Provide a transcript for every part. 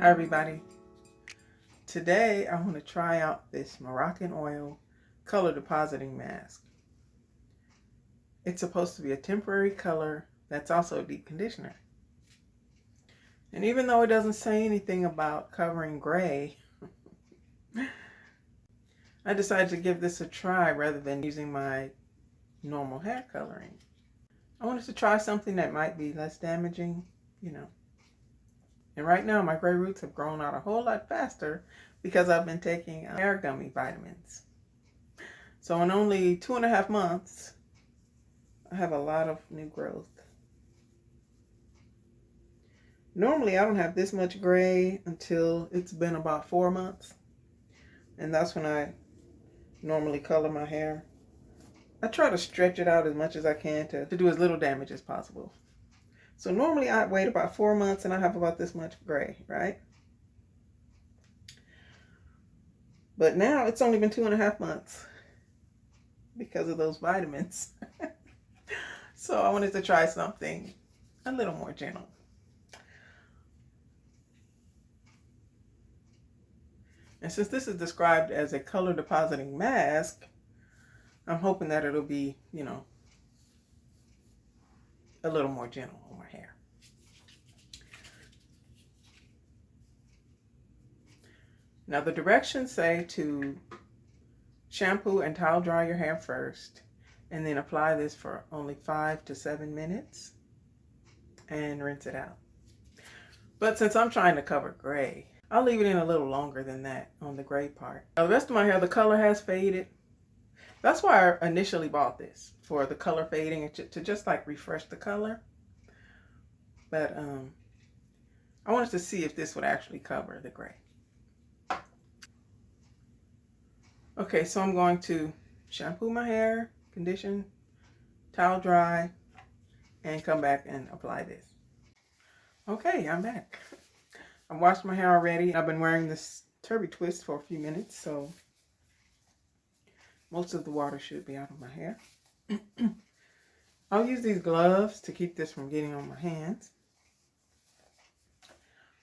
Hi everybody. Today I want to try out this Moroccanoil Color Depositing Mask. It's supposed to be a temporary color that's also a deep conditioner. And even though it doesn't say anything about covering gray, I decided to give this a try rather than using my normal hair coloring. I wanted to try something that might be less damaging, And right now my gray roots have grown out a whole lot faster because I've been taking hair gummy vitamins. So in only 2.5 months, I have a lot of new growth. Normally I don't have this much gray until it's been about 4 months. And that's when I normally color my hair. I try to stretch it out as much as I can to do as little damage as possible. So normally I wait about 4 months and I have about this much gray, right? But now it's only been 2.5 months because of those vitamins. So I wanted to try something a little more gentle. And since this is described as a color depositing mask, I'm hoping that it'll be, a little more gentle on my hair. Now the directions say to shampoo and towel dry your hair first, and then apply this for only 5 to 7 minutes and rinse it out. But since I'm trying to cover gray, I'll leave it in a little longer than that on the gray part. Now the rest of my hair, the color has faded. That's why I initially bought this, for the color fading and to just like refresh the color. But I wanted to see if this would actually cover the gray. Okay, so I'm going to shampoo my hair, condition, towel dry, and come back and apply this. Okay, I'm back. I washed my hair already. I've been wearing this turby twist for a few minutes, so most of the water should be out of my hair. I'll use these gloves to keep this from getting on my hands.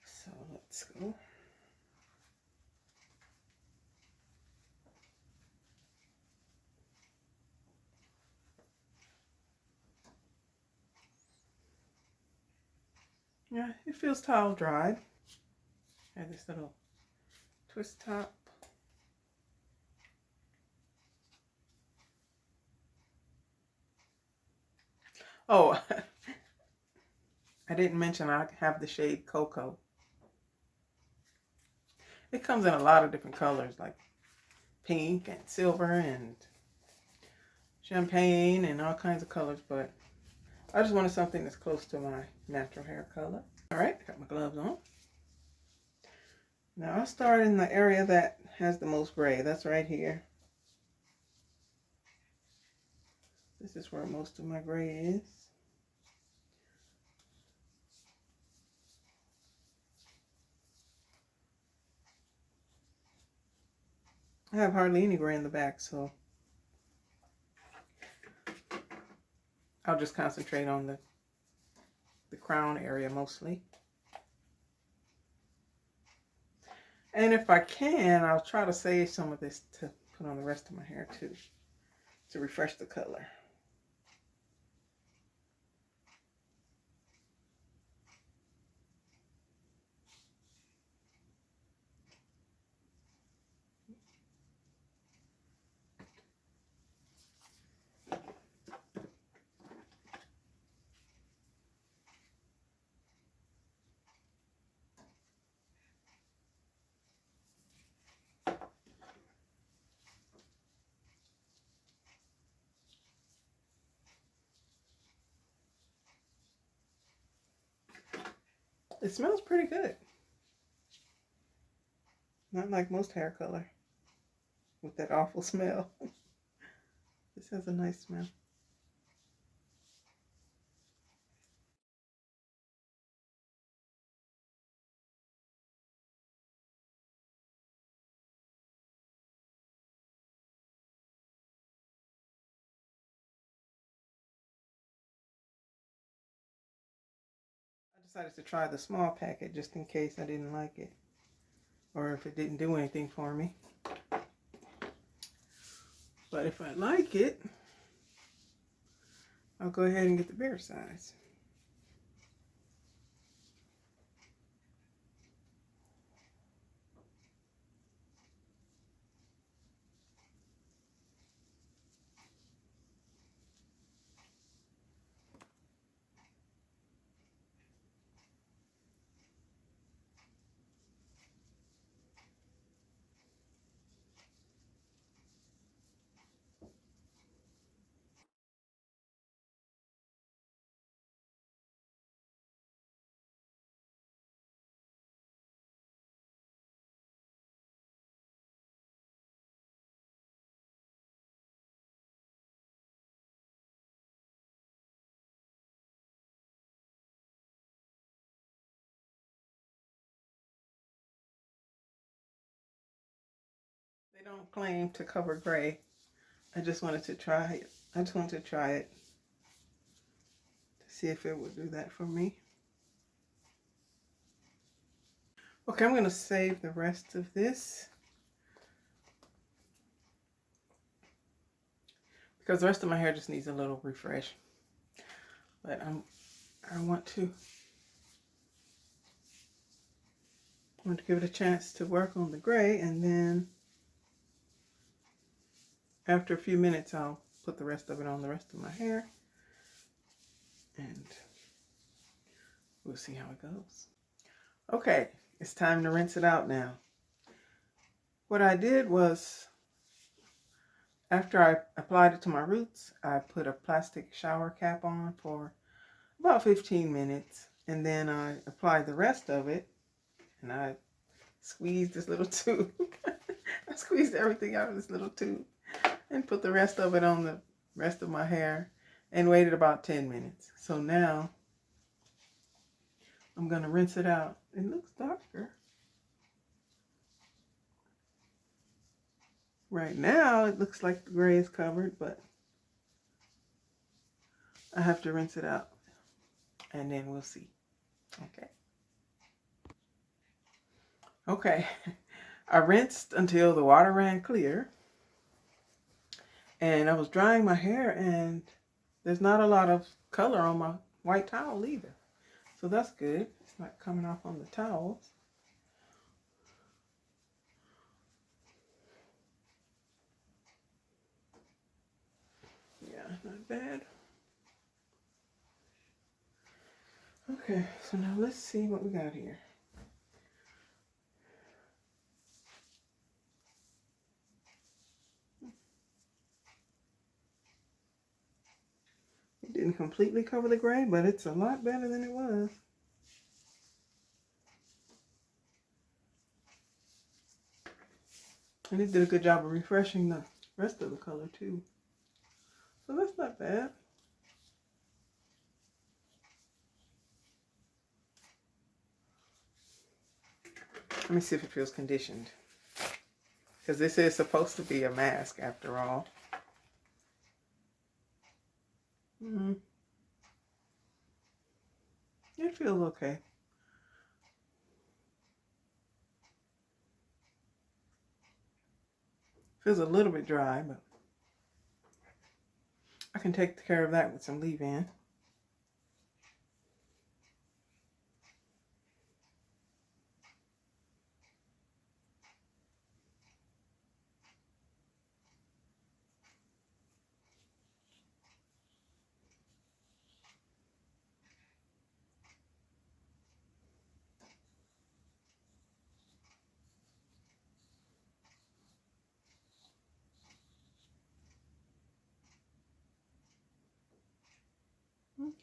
So let's go. Yeah, it feels towel dried. I have this little twist top. Oh, I didn't mention I have the shade Cocoa. It comes in a lot of different colors, like pink and silver and champagne and all kinds of colors, but I just wanted something that's close to my natural hair color. All right, got my gloves on. Now I'll start in the area that has the most gray. That's right here. This is where most of my gray is. I have hardly any gray in the back, so I'll just concentrate on the crown area mostly. And if I can, I'll try to save some of this to put on the rest of my hair too, to refresh the color. It smells pretty good. Not like most hair color with that awful smell. This has a nice smell. decided to try the small packet just in case I didn't like it, or if it didn't do anything for me. But if I like it, I'll go ahead and get the bigger size. They don't claim to cover gray. I just wanted to try it. I just wanted to try it to see if it would do that for me. Okay, I'm going to save the rest of this because the rest of my hair just needs a little refresh. But I want to give it a chance to work on the gray, and then after a few minutes I'll put the rest of it on the rest of my hair, and we'll see how it goes. Okay, it's time to rinse it out now. What I did was, after I applied it to my roots, I put a plastic shower cap on for about 15 minutes, and then I applied the rest of it, and I squeezed this little tube. I squeezed everything out of this little tube and put the rest of it on the rest of my hair and waited about 10 minutes. So now I'm going to rinse it out. It looks darker. Right now it looks like the gray is covered, but I have to rinse it out and then we'll see. Okay. Okay. I rinsed until the water ran clear. And I was drying my hair, and there's not a lot of color on my white towel either. So that's good. It's not coming off on the towels. Yeah, not bad. Okay, so now let's see what we got here. It didn't completely cover the gray, but it's a lot better than it was. And it did a good job of refreshing the rest of the color too. So that's not bad. Let me see if it feels conditioned, because this is supposed to be a mask after all. It feels okay. Feels a little bit dry, but I can take care of that with some leave-in.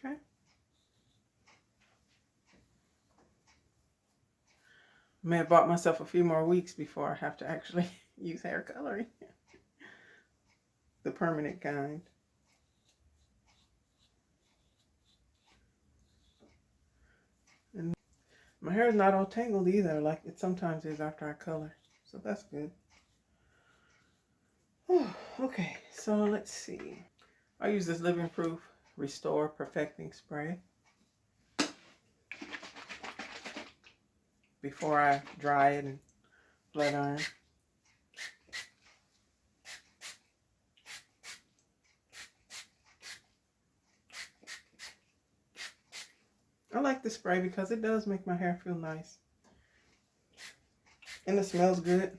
Okay. I may have bought myself a few more weeks before I have to actually use hair coloring. The permanent kind. And my hair is not all tangled either, like it sometimes is after I color. So that's good. Oh, okay, so let's see. I use this Living Proof Restore Perfecting Spray. before I dry it and flat iron. I like the spray because it does make my hair feel nice. And it smells good.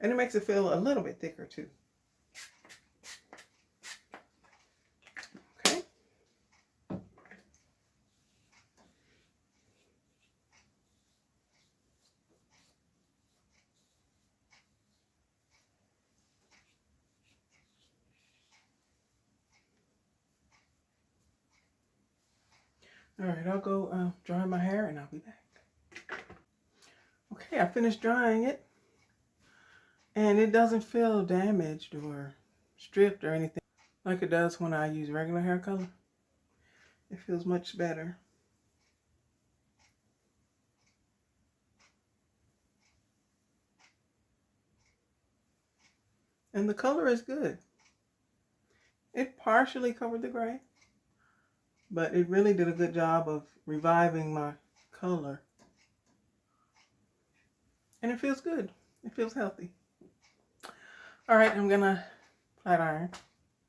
And it makes it feel a little bit thicker too. Okay. All right, I'll go dry my hair and I'll be back. Okay, I finished drying it. And it doesn't feel damaged or stripped or anything like it does when I use regular hair color. It feels much better. And the color is good. It partially covered the gray, but it really did a good job of reviving my color. And it feels good. It feels healthy. All right, I'm gonna flat iron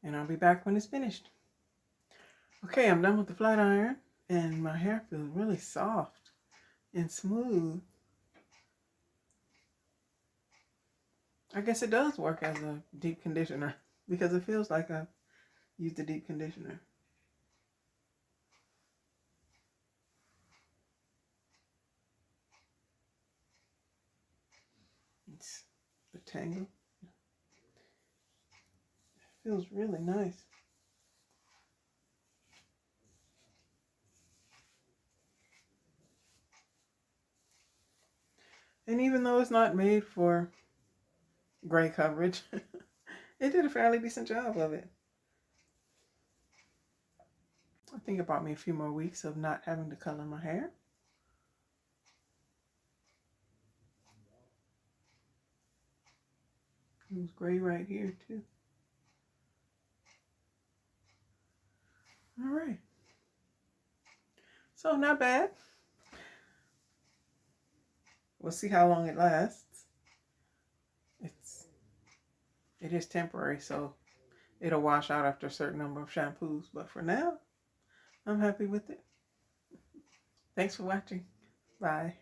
and I'll be back when it's finished. Okay, I'm done with the flat iron and my hair feels really soft and smooth. I guess it does work as a deep conditioner because it feels like I used a deep conditioner. It's the tangle. It feels really nice. And even though it's not made for gray coverage, it did a fairly decent job of it. I think it brought me a few more weeks of not having to color my hair. It was gray right here too. All right. So not bad. We'll see how long it lasts. It is temporary, so it'll wash out after a certain number of shampoos. But for now, I'm happy with it. Thanks for watching. Bye.